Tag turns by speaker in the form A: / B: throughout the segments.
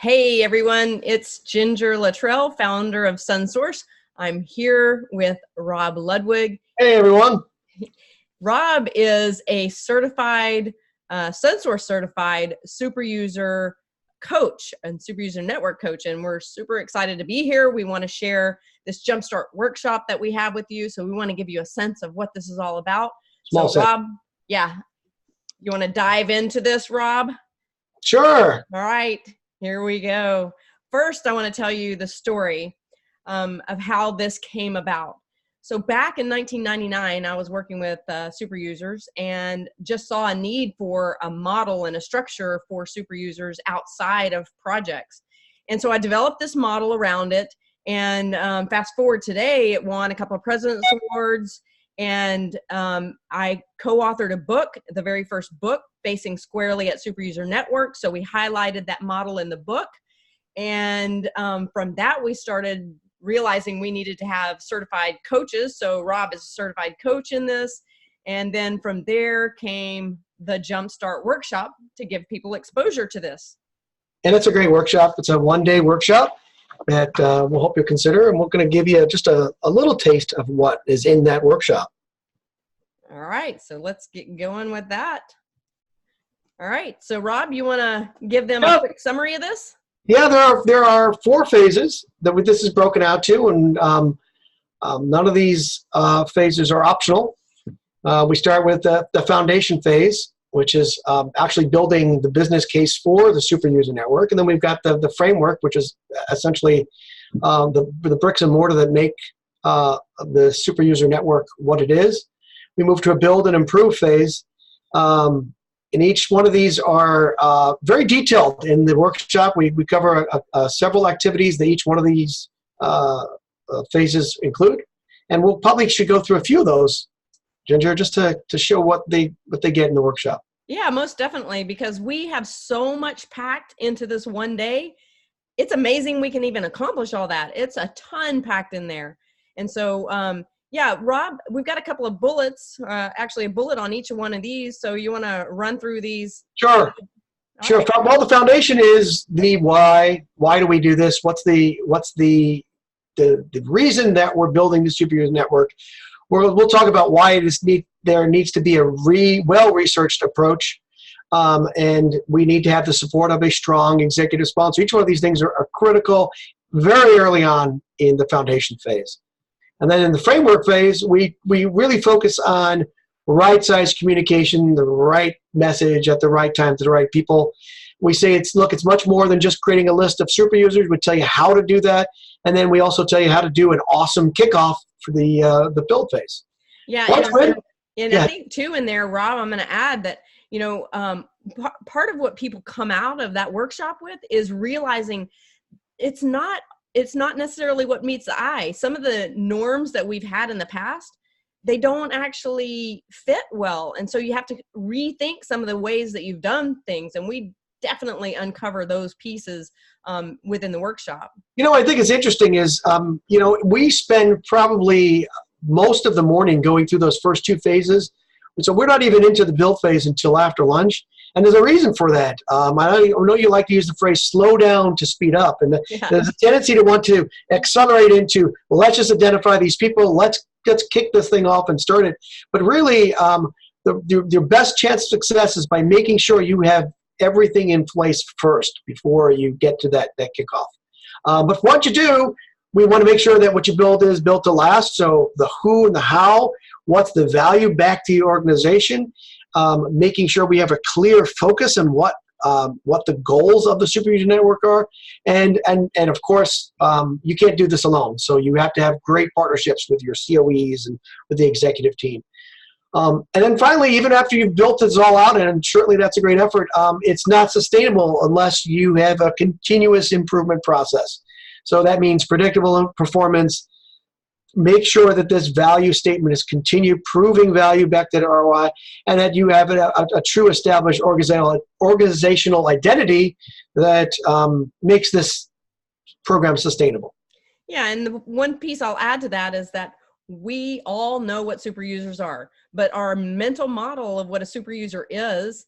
A: Hey everyone, it's Ginger Luttrell, founder of SUNsource. I'm here with Rob Ludwig.
B: Hey everyone.
A: Rob is a certified, SUNsource certified super user coach and super user network coach, and we're super excited to be here. We want to share this Jumpstart workshop that we have with you, so we want to give you a sense of what this is all about.
B: Small
A: so
B: set.
A: Rob, yeah, you want to dive into this, Rob?
B: Sure.
A: All right. Here we go. First, I want to tell you the story of how this came about. So back in 1999, I was working with super users and just saw a need for a model and a structure for super users outside of projects. And so I developed this model around it. And fast forward today, it won a couple of President's Awards. And I co-authored a book, the very first book, facing squarely at super user network. So we highlighted that model in the book. And from that, we started realizing we needed to have certified coaches. So Rob is a certified coach in this. And then from there came the Jumpstart workshop to give people exposure to this.
B: And it's a great workshop. It's a one-day workshop that we'll hope you'll consider. And we're going to give you just a little taste of what is in that workshop.
A: All right, so let's get going with that. All right, so Rob, you want to give them a quick summary of this?
B: Yeah, there are 4 phases that this is broken out to, and none of these phases are optional. We start with the foundation phase, which is actually building the business case for the super user network, and then we've got the framework, which is essentially the bricks and mortar that make the super user network what it is. We move to a build and improve phase. And each one of these are very detailed in the workshop. We cover several activities that each one of these phases include. And we'll probably should go through a few of those, Ginger, just to show what they get in the workshop.
A: Yeah, most definitely, because we have so much packed into this one day. It's amazing we can even accomplish all that. It's a ton packed in there. And so, yeah, Rob, we've got a couple of bullets, actually a bullet on each one of these. So you want to run through these?
B: Sure. Sure.
A: Right.
B: Well, the foundation is the why. Why do we do this? What's the reason that we're building the super user network? We'll talk about why there needs to be a well-researched approach, and we need to have the support of a strong executive sponsor. Each one of these things are critical very early on in the foundation phase. And then in the framework phase, we really focus on right-sized communication, the right message at the right time to the right people. We say it's much more than just creating a list of super users. We tell you how to do that, and then we also tell you how to do an awesome kickoff for the build phase.
A: Yeah, and I think too in there, Rob, I'm going to add that part of what people come out of that workshop with is realizing it's not necessarily what meets the eye. Some of the norms that we've had in the past, they don't actually fit well. And so you have to rethink some of the ways that you've done things. And we definitely uncover those pieces within the workshop.
B: I think it's interesting is, we spend probably most of the morning going through those first 2 phases. And so we're not even into the build phase until after lunch. And there's a reason for that. I know you like to use the phrase slow down to speed up. And there's a tendency to want to accelerate into, well, let's just identify these people. Let's kick this thing off and start it. But really, your best chance of success is by making sure you have everything in place first before you get to that kickoff. But once you do, we want to make sure that what you build is built to last. So the who and the how, what's the value back to your organization, making sure we have a clear focus on what the goals of the super user network are, and of course, you can't do this alone. So you have to have great partnerships with your COEs and with the executive team. And then finally, even after you've built this all out, and certainly that's a great effort, it's not sustainable unless you have a continuous improvement process. So that means predictable performance. Make sure that this value statement is continued proving value back to the ROI, and that you have a true established organizational identity that makes this program sustainable.
A: Yeah, and the one piece I'll add to that is that we all know what super users are, but our mental model of what a super user is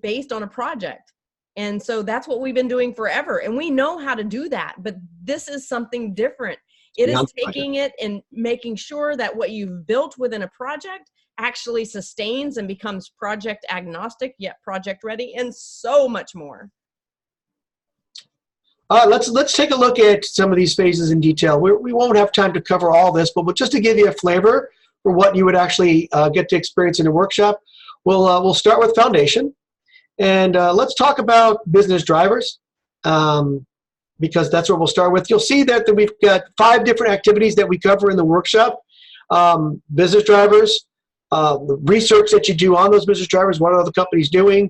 A: based on a project. And so that's what we've been doing forever. And we know how to do that, but this is something different. It is taking it and making sure that what you've built within a project actually sustains and becomes project agnostic, yet project ready, and so much more.
B: Let's take a look at some of these phases in detail. We won't have time to cover all this, but just to give you a flavor for what you would actually get to experience in a workshop, we'll start with foundation. And let's talk about business drivers, because that's what we'll start with. You'll see that we've got 5 different activities that we cover in the workshop. Business drivers, the research that you do on those business drivers, what are the companies doing,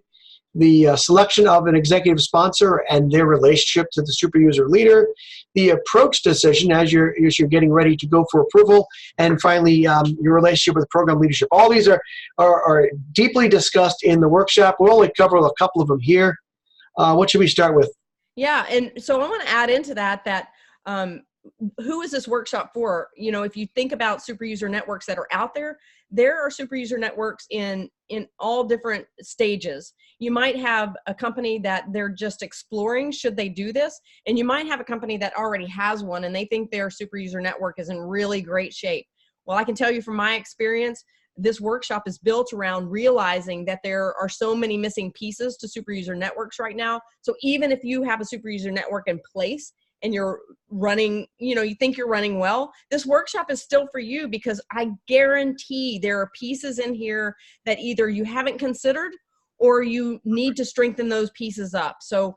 B: the selection of an executive sponsor and their relationship to the super user leader, the approach decision as you're getting ready to go for approval, and finally your relationship with program leadership. All these are deeply discussed in the workshop. We'll only cover a couple of them here. What should we start with?
A: Yeah, and so I want to add into that who is this workshop for? You know, if you think about super user networks that are out there, there are super user networks in all different stages. You might have a company that they're just exploring, should they do this? And you might have a company that already has one and they think their super user network is in really great shape. Well, I can tell you from my experience, this workshop is built around realizing that there are so many missing pieces to super user networks right now. So even if you have a super user network in place and you're running, you know, you think you're running well, this workshop is still for you, because I guarantee there are pieces in here that either you haven't considered or you need to strengthen those pieces up. So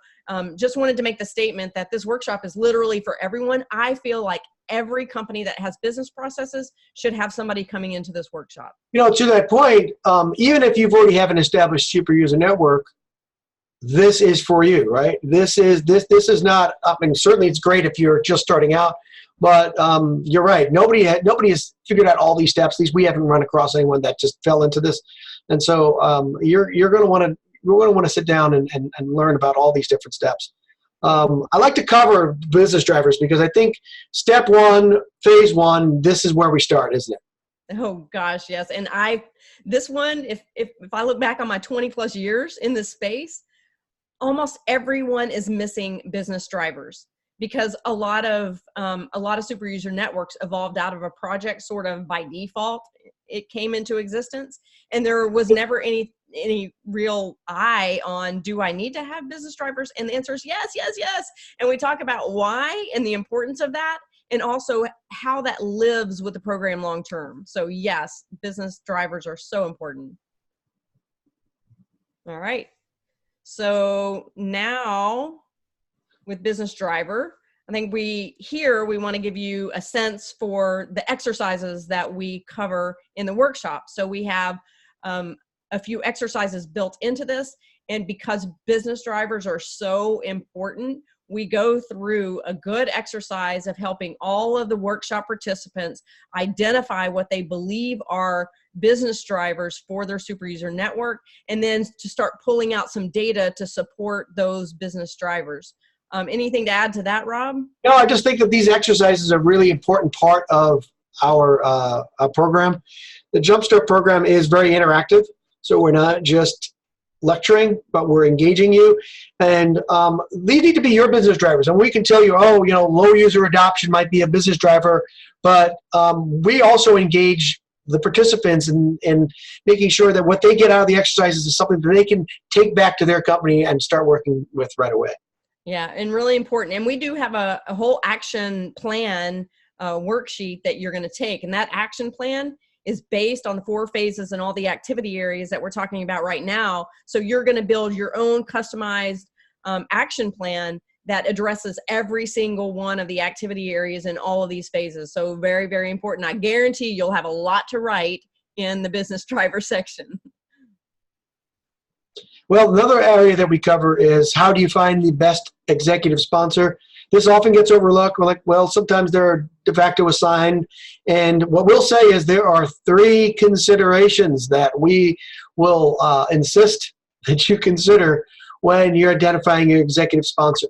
A: just wanted to make the statement that this workshop is literally for everyone. I feel like every company that has business processes should have somebody coming into this workshop.
B: You know, to that point, even if you've already have an established super user network, this is for you, right? This is not, I mean, certainly it's great if you're just starting out, but you're right. Nobody has figured out all these steps. At least we haven't run across anyone that just fell into this. And so you're going to want to sit down and learn about all these different steps. I like to cover business drivers because I think step 1, phase 1, this is where we start, isn't it?
A: Oh gosh, yes. And this one, if I look back on my 20 plus years in this space, almost everyone is missing business drivers, because a lot of super user networks evolved out of a project sort of by default. It came into existence, and there was never any real eye on, do I need to have business drivers? And the answer is yes, yes, yes. And we talk about why and the importance of that, and also how that lives with the program long term. So yes, business drivers are so important. All right. So now with business driver, I think we want to give you a sense for the exercises that we cover in the workshop. So we have a few exercises built into this, and because business drivers are so important, we go through a good exercise of helping all of the workshop participants identify what they believe are business drivers for their super user network, and then to start pulling out some data to support those business drivers. Anything to add to that, Rob?
B: No, I just think that these exercises are a really important part of our program. The Jumpstart program is very interactive, so we're not just lecturing, but we're engaging you. And these need to be your business drivers. And we can tell you, oh, you know, low user adoption might be a business driver, but we also engage the participants in making sure that what they get out of the exercises is something that they can take back to their company and start working with right away.
A: Yeah, and really important. And we do have a whole action plan worksheet that you're going to take. And that action plan is based on the 4 phases and all the activity areas that we're talking about right now. So you're going to build your own customized action plan that addresses every single one of the activity areas in all of these phases. So very, very important. I guarantee you'll have a lot to write in the business driver section.
B: Well, another area that we cover is how do you find the best executive sponsor? This often gets overlooked. We're like, well, sometimes they're de facto assigned. And what we'll say is there are 3 considerations that we will insist that you consider when you're identifying your executive sponsor.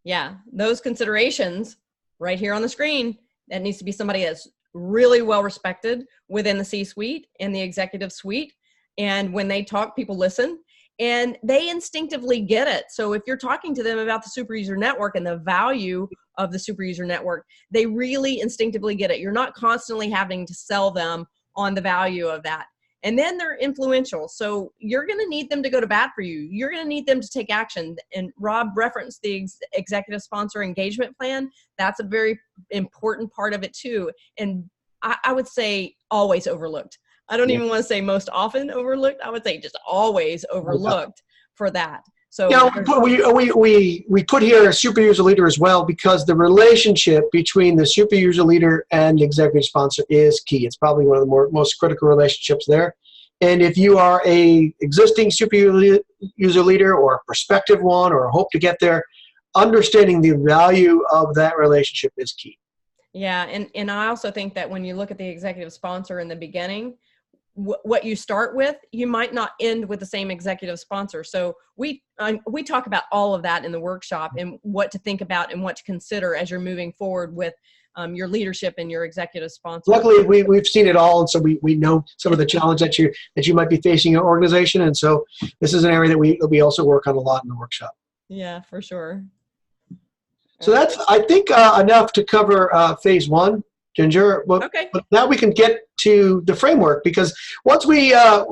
A: Yeah, those considerations right here on the screen. That needs to be somebody that's really well respected within the C-suite and the executive suite. And when they talk, people listen. and they instinctively get it. So if you're talking to them about the super user network and the value of the super user network, they really instinctively get it. You're not constantly having to sell them on the value of that. And then they're influential. So you're going to need them to go to bat for you. You're going to need them to take action. And Rob referenced the executive sponsor engagement plan. That's a very important part of it too. And I would say always overlooked. I don't even want to say most often overlooked. I would say just always overlooked for that. So
B: we put here a super user leader as well, because the relationship between the super user leader and the executive sponsor is key. It's probably one of the most critical relationships there. And if you are a existing super user leader or a prospective one or hope to get there, understanding the value of that relationship is key.
A: Yeah, and I also think that when you look at the executive sponsor in the beginning, what you start with, you might not end with the same executive sponsor. So we talk about all of that in the workshop and what to think about and what to consider as you're moving forward with your leadership and your executive sponsor.
B: Luckily, we've seen it all, and so we know some of the challenge that you might be facing in your organization, and so this is an area that we also work on a lot in the workshop.
A: Yeah, for sure.
B: So that's, I think, enough to cover phase one, Ginger.
A: Okay.
B: But now we can get to the framework, because once we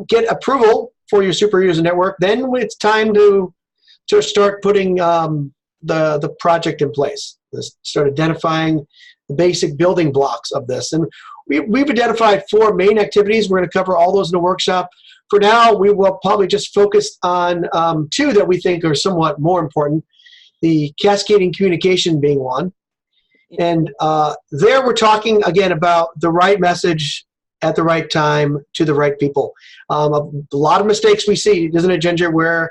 B: get approval for your super user network, then it's time to start putting the project in place. Start identifying the basic building blocks of this. And we've identified 4 main activities. We're going to cover all those in the workshop. For now, we will probably just focus on 2 that we think are somewhat more important, the cascading communication being one. And there we're talking, again, about the right message at the right time to the right people. A lot of mistakes we see, isn't it, Ginger, where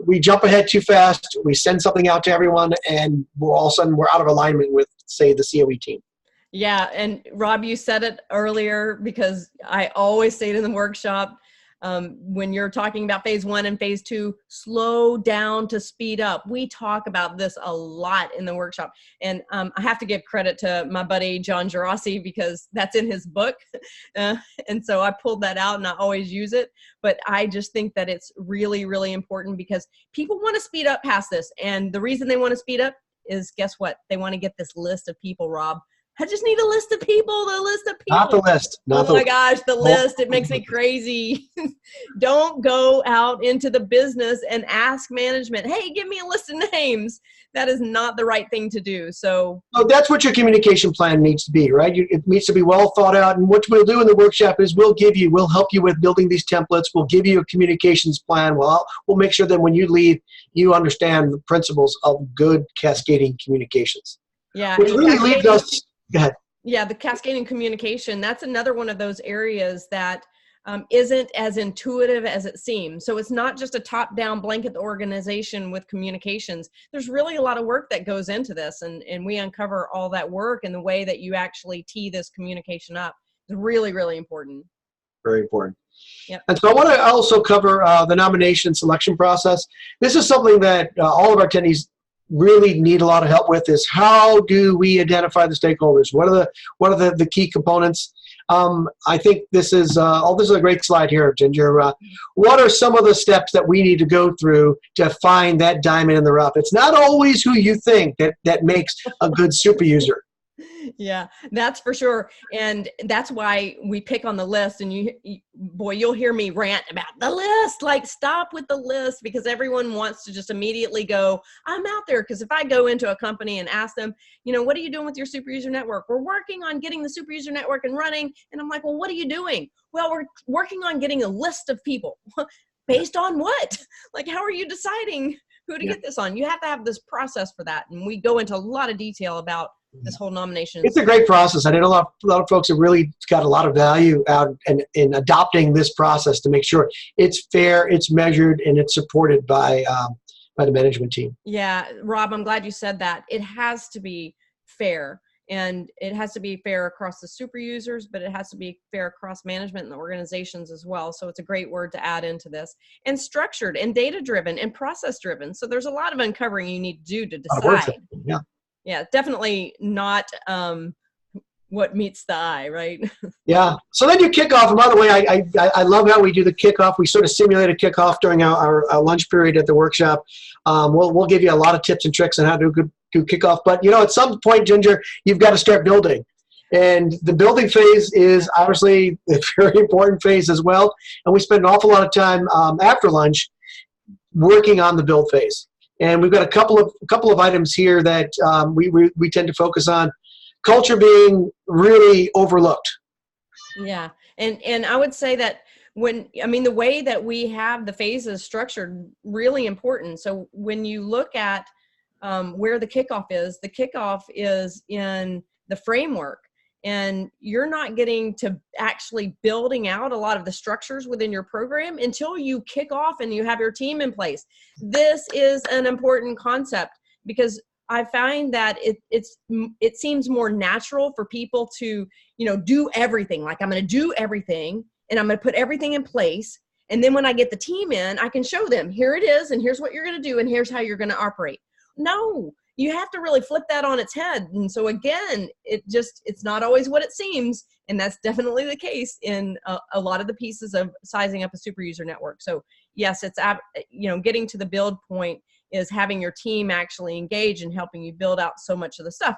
B: we jump ahead too fast, we send something out to everyone, and all of a sudden we're out of alignment with, say, the COE team.
A: Yeah, and Rob, you said it earlier, because I always say it in the workshop, when you're talking about phase 1 and phase 2, slow down to speed up. We talk about this a lot in the workshop. And I have to give credit to my buddy, John Gerasi, because that's in his book. And so I pulled that out and I always use it. But I just think that it's really, really important, because people want to speed up past this. And the reason they want to speed up is, guess what? They want to get this list of people, Rob. I just need a list of people, the list of people.
B: Not the list.
A: Oh my gosh, the list, it makes me crazy. Don't go out into the business and ask management, hey, give me a list of names. That is not the right thing to do. So
B: that's what your communication plan needs to be, right? It needs to be well thought out. And what we'll do in the workshop is we'll help you with building these templates. We'll give you a communications plan. We'll make sure that when you leave, you understand the principles of good cascading communications.
A: Yeah.
B: Which really leads us. Go ahead.
A: Yeah, the cascading communication, that's another one of those areas that isn't as intuitive as it seems. So it's not just a top-down blanket organization with communications. There's really a lot of work that goes into this, and we uncover all that work, and the way that you actually tee this communication up is really, really important.
B: Very important.
A: Yep.
B: And so I want to also cover the nomination selection process. This is something that all of our attendees really need a lot of help with, is how do we identify the stakeholders? What are the key components? I think this is a great slide here, Ginger. What are some of the steps that we need to go through to find that diamond in the rough? It's not always who you think that makes a good super user.
A: Yeah, that's for sure. And that's why we pick on the list. And you'll hear me rant about the list. Like, stop with the list, because everyone wants to just immediately go, I'm out there. Because if I go into a company and ask them, what are you doing with your super user network? We're working on getting the super user network and running. And I'm like, well, what are you doing? Well, we're working on getting a list of people. Based on what? Like, how are you deciding who to get this on? You have to have this process for that. And we go into a lot of detail about this whole nomination.
B: It's a great process. I know a lot of folks have really got a lot of value out in adopting this process to make sure it's fair, it's measured, and it's supported by the management team.
A: Yeah, Rob, I'm glad you said that. It has to be fair, and it has to be fair across the super users, but it has to be fair across management and the organizations as well. So it's a great word to add into this. And structured and data-driven and process-driven. So there's a lot of uncovering you need to do to decide.
B: Yeah.
A: Yeah, definitely not what meets the eye, right?
B: Yeah. So then you kick off. And by the way, I love how we do the kickoff. We sort of simulate a kickoff during our lunch period at the workshop. We'll give you a lot of tips and tricks on how to do kickoff. But, at some point, Ginger, you've got to start building. And the building phase is obviously a very important phase as well. And we spend an awful lot of time after lunch working on the build phase. And we've got a couple of items here that we tend to focus on. Culture being really overlooked.
A: Yeah, and I would say that the way that we have the phases structured, really important. So when you look at where the kickoff is in the framework, and you're not getting to actually building out a lot of the structures within your program until you kick off and you have your team in place. This is an important concept because I find that it seems more natural for people to, do everything. Like, I'm going to do everything and I'm going to put everything in place. And then when I get the team in, I can show them, here it is, and here's what you're going to do, and here's how you're going to operate. No, you have to really flip that on its head. And so again, it's not always what it seems. And that's definitely the case in a lot of the pieces of sizing up a super user network. So yes, it's, getting to the build point is having your team actually engage and helping you build out so much of the stuff.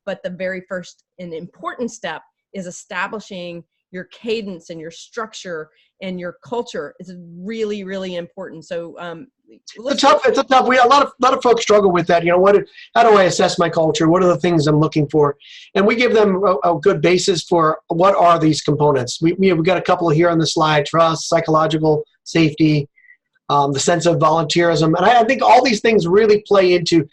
A: But the very first and important step is establishing your cadence and your structure and your culture. Is really, really important. So it's a tough.
B: A lot of folks struggle with that. How do I assess my culture? What are the things I'm looking for? And we give them a good basis for what are these components. We've got a couple here on the slide: trust, psychological safety, the sense of volunteerism. And I think all these things really play into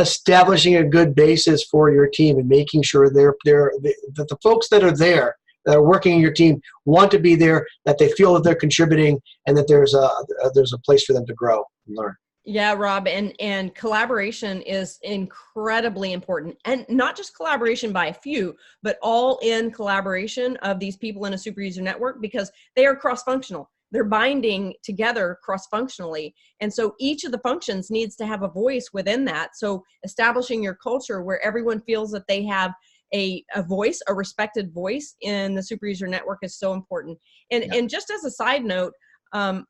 B: establishing a good basis for your team and making sure that the folks that are there, that are working in your team, want to be there, that they feel that they're contributing, and that there's a place for them to grow and learn.
A: Yeah, Rob, and collaboration is incredibly important. And not just collaboration by a few, but all in collaboration of these people in a super user network, because they are cross-functional. They're binding together cross-functionally. And so each of the functions needs to have a voice within that. So establishing your culture where everyone feels that they have a voice, a respected voice in the super user network is so important. And just as a side note, I've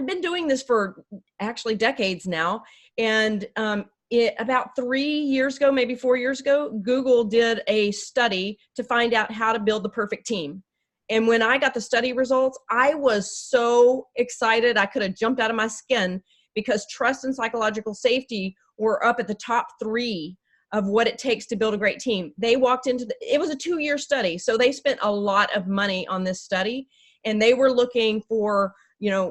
A: been doing this for actually decades now. And about 3 years ago, maybe 4 years ago, Google did a study to find out how to build the perfect team. And when I got the study results, I was so excited. I could have jumped out of my skin because trust and psychological safety were up at the top 3 of what it takes to build a great team. They walked into it was a 2-year study. So they spent a lot of money on this study, and they were looking for,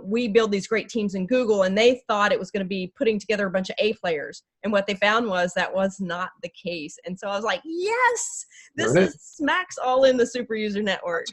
A: we build these great teams in Google, and they thought it was going to be putting together a bunch of A players. And what they found was that was not the case. And so I was like, yes, this is smacks all in the super user network.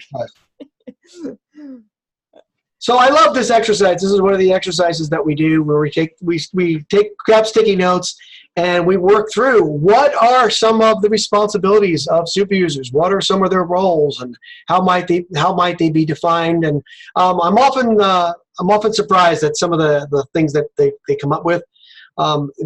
B: So I love this exercise. This is one of the exercises that we do where we grab sticky notes and we work through what are some of the responsibilities of super users, what are some of their roles, and how might they be defined. And I'm often surprised at some of the things that they come up with,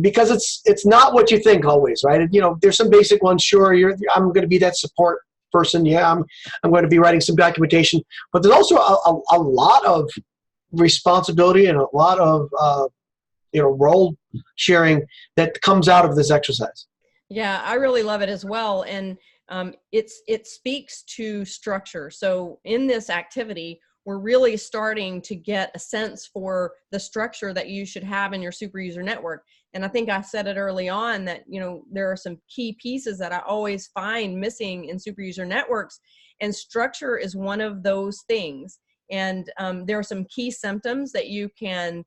B: because it's not what you think always, right? There's some basic ones. Sure, I'm going to be that support person. Yeah, I'm going to be writing some documentation, but there's also a lot of responsibility and a lot of role sharing that comes out of this exercise.
A: Yeah, I really love it as well, and it speaks to structure. So in this activity, we're really starting to get a sense for the structure that you should have in your super user network. And I think I said it early on that, there are some key pieces that I always find missing in super user networks, and structure is one of those things. And there are some key symptoms that you can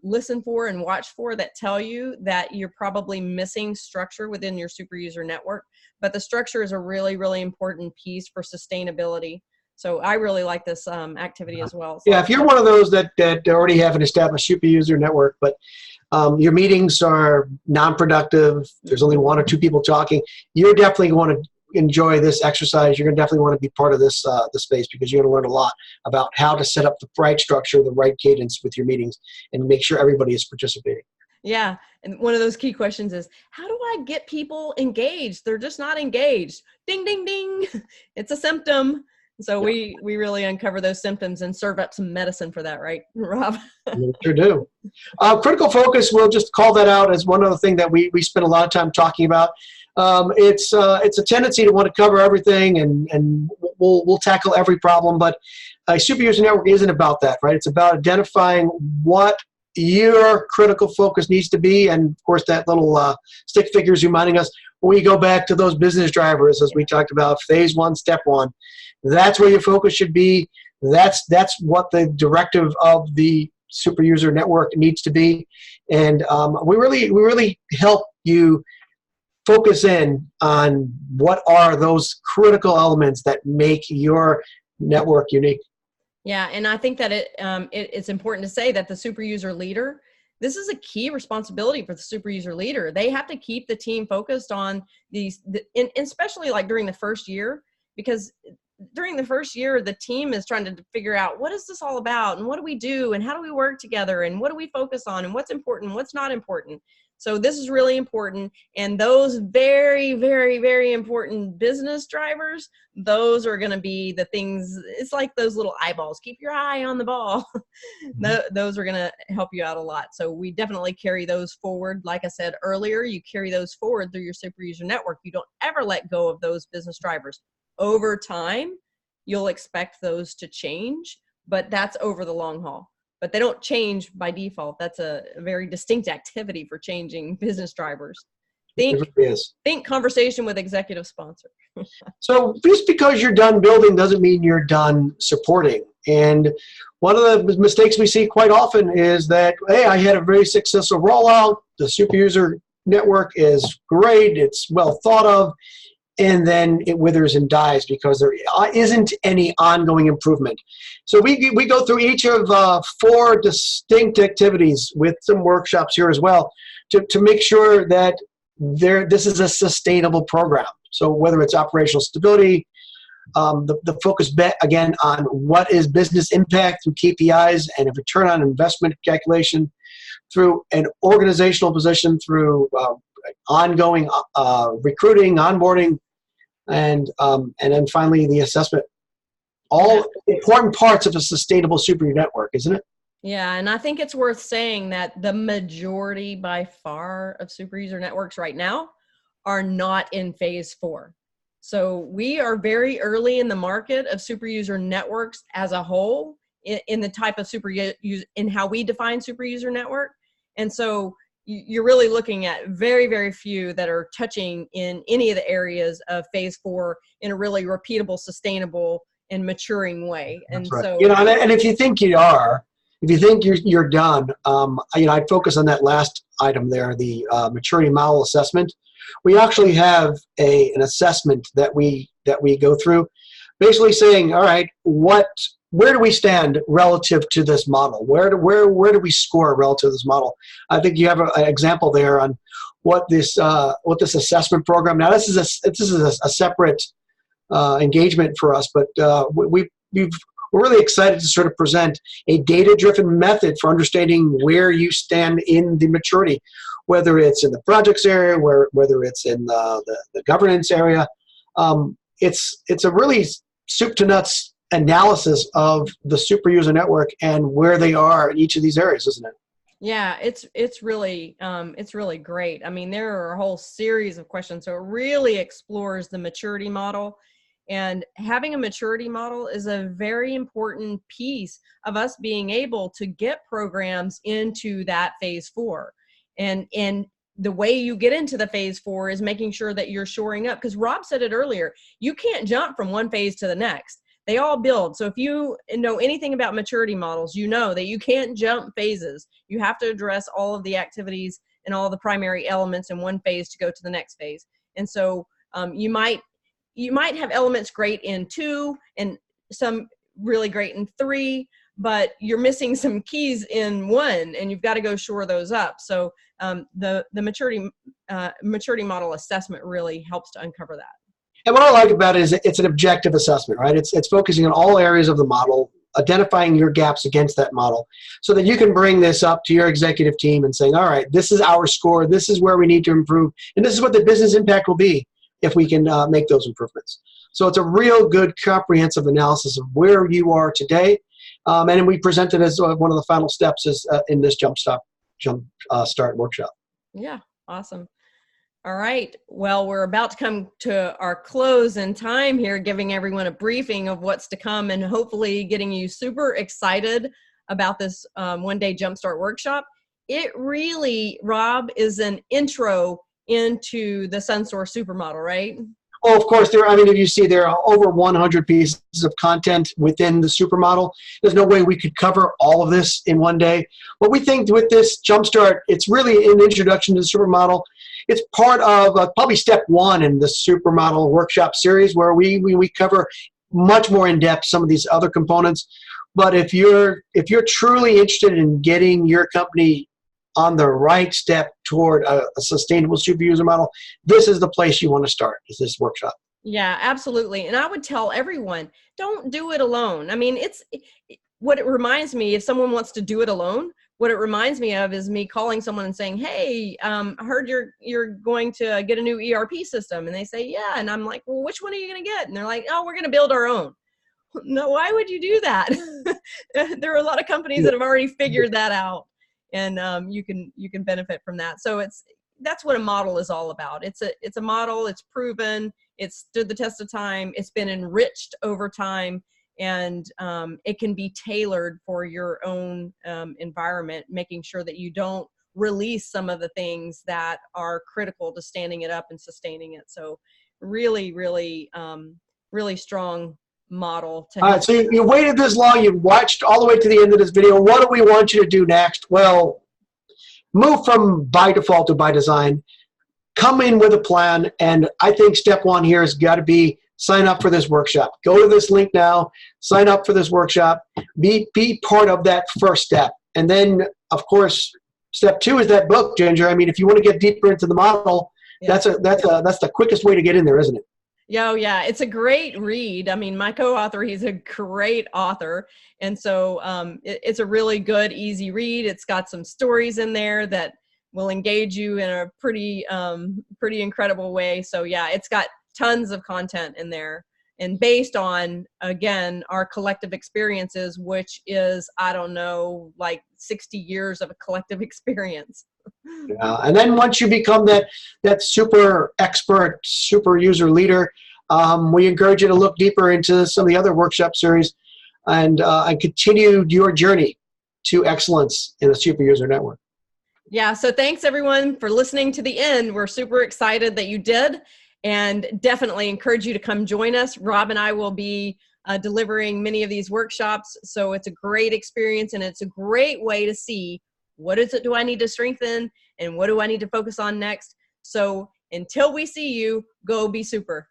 A: listen for and watch for that tell you that you're probably missing structure within your super user network. But the structure is a really, really important piece for sustainability. So I really like this activity as well. So
B: yeah, if you're one of those that already have an established super user network, but your meetings are non-productive, there's only 1 or 2 people talking, you're definitely going to enjoy this exercise. You're going to definitely want to be part of this space, because you're going to learn a lot about how to set up the right structure, the right cadence with your meetings, and make sure everybody is participating.
A: Yeah. And one of those key questions is, how do I get people engaged? They're just not engaged. Ding, ding, ding. It's a symptom. So we really uncover those symptoms and serve up some medicine for that, right, Rob?
B: We sure do. Critical focus, we'll just call that out as one other thing that we spend a lot of time talking about. It's a tendency to want to cover everything, and we'll tackle every problem, but a super user network isn't about that, right? It's about identifying what your critical focus needs to be, and of course that little stick figure is reminding us when we go back to those business drivers, as we talked about, phase one, step one. That's where your focus should be. That's what the directive of the super user network needs to be, and we really help you focus in on what are those critical elements that make your network unique.
A: Yeah, and I think that it's important to say that the super user leader, this is a key responsibility for the super user leader. They have to keep the team focused on these, and especially like during the first year, because during the first year, the team is trying to figure out, what is this all about, and what do we do, and how do we work together, and what do we focus on, and what's important, what's not important. So this is really important. And those very, very, very important business drivers, those are going to be the things, it's like those little eyeballs. Keep your eye on the ball. Those are going to help you out a lot. So we definitely carry those forward. Like I said earlier, you carry those forward through your super user network. You don't ever let go of those business drivers. Over time, you'll expect those to change, but that's over the long haul. But they don't change by default. That's a very distinct activity for changing business drivers. Think conversation with executive sponsor.
B: So just because you're done building doesn't mean you're done supporting. And one of the mistakes we see quite often is that, hey, I had a very successful rollout. The super user network is great. It's well thought of. And then it withers and dies because there isn't any ongoing improvement. So we go through each of 4 distinct activities with some workshops here as well to make sure that this is a sustainable program. So whether it's operational stability, the focus again on what is business impact through KPIs and a return on investment calculation, through an organizational position, through ongoing recruiting, onboarding, and then finally the assessment. All important parts of a sustainable super network, isn't it?
A: Yeah, and I think it's worth saying that the majority by far of super user networks right now are not in phase 4. So we are very early in the market of super user networks as a whole in the type of super user, in how we define super user network. And so you're really looking at very, very few that are touching in any of the areas of phase 4 in a really repeatable, sustainable, and maturing way. And
B: That's right.
A: so,
B: and if you think if you think you're done, I'd focus on that last item there, the maturity model assessment. We actually have an assessment that we go through, basically saying, all right, where do we stand relative to this model? Where do we score relative to this model? I think you have an example there on what this assessment program. Now this is a separate engagement for us, but we're really excited to sort of present a data-driven method for understanding where you stand in the maturity, whether it's in the projects area, whether it's in the governance area. It's a really soup to nuts analysis of the super user network and where they are in each of these areas, isn't it?
A: Yeah, it's really great. I mean, there are a whole series of questions. So it really explores the maturity model, and having a maturity model is a very important piece of us being able to get programs into that phase 4. And the way you get into the phase 4 is making sure that you're shoring up, because Rob said it earlier, you can't jump from one phase to the next. They all build. So if you know anything about maturity models, you know that you can't jump phases. You have to address all of the activities and all the primary elements in one phase to go to the next phase. And so you might have elements great in 2 and some really great in 3, but you're missing some keys in 1, and you've got to go shore those up. So the maturity model assessment really helps to uncover that.
B: And what I like about it is it's an objective assessment, right? It's focusing on all areas of the model, identifying your gaps against that model so that you can bring this up to your executive team and saying, all right, this is our score, this is where we need to improve, and this is what the business impact will be if we can make those improvements. So it's a real good comprehensive analysis of where you are today, and then we present it as one of the final steps is, in this Jumpstart workshop.
A: Yeah, awesome. All right. Well, we're about to come to our close in time here, giving everyone a briefing of what's to come and hopefully getting you super excited about this one-day Jumpstart workshop. It really, Rob, is an intro into the SUNsource SUPERmodel, right?
B: Oh, of course. I mean, if you see, there are over 100 pieces of content within the SUPERmodel. There's no way we could cover all of this in one day. But we think with this Jumpstart, it's really an introduction to the SUPERmodel. It's part of probably step one in the SUPERmodel workshop series, where we cover much more in depth some of these other components. But if you're truly interested in getting your company on the right step toward a sustainable super user model, this is the place you want to start, is this workshop.
A: Yeah, absolutely. And I would tell everyone, don't do it alone. I mean, what it reminds me, if someone wants to do it alone, what it reminds me of is me calling someone and saying, hey, I heard you're going to get a new ERP system. And they say, yeah. And I'm like, well, which one are you going to get? And they're like, oh, we're going to build our own. No, why would you do that? There are a lot of companies that have already figured that out. And you can benefit from that. So that's what a model is all about. It's a model. It's proven. It's stood the test of time. It's been enriched over time, and it can be tailored for your own environment, making sure that you don't release some of the things that are critical to standing it up and sustaining it. So really, really, really strong model.
B: All right, so you waited this long, you've watched all the way to the end of this video. What do we want you to do next? Well, move from by default to by design. Come in with a plan, and I think step one here has got to be sign up for this workshop. Go to this link now, sign up for this workshop, be part of that first step. And then, of course, step two is that book, Ginger. I mean, if you want to get deeper into the model, yeah, that's the quickest way to get in there, isn't it?
A: Yeah, it's a great read. I mean, my co-author, he's a great author. And so it's a really good, easy read. It's got some stories in there that will engage you in a pretty incredible way. So yeah, it's got tons of content in there. And based on, again, our collective experiences, which is, I don't know, like 60 years of a collective experience.
B: Yeah, and then once you become that super expert, super user leader, we encourage you to look deeper into some of the other workshop series and continue your journey to excellence in a super user network.
A: Yeah, so thanks everyone for listening to the end. We're super excited that you did, and definitely encourage you to come join us. Rob and I will be delivering many of these workshops, so it's a great experience, and it's a great way to see what is it do I need to strengthen and what do I need to focus on next. So until we see you, go be super.